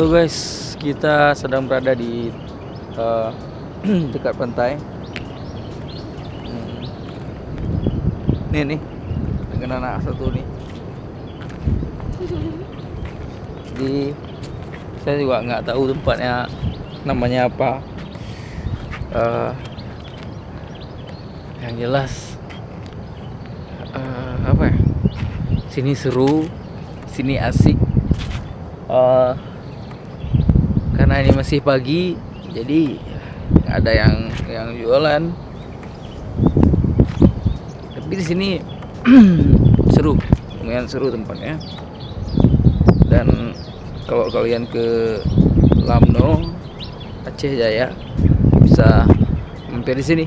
Halo guys, kita sedang berada di dekat pantai. Nih dengan anak satu nih. Jadi saya juga nggak tahu tempatnya namanya apa. Yang jelas apa ya? Sini seru, sini asik. Karena ini masih pagi, jadi nggak ada yang jualan. Tapi di sini seru, lumayan seru tempatnya. Dan kalau kalian ke Lamno, Aceh Jaya, bisa mampir di sini.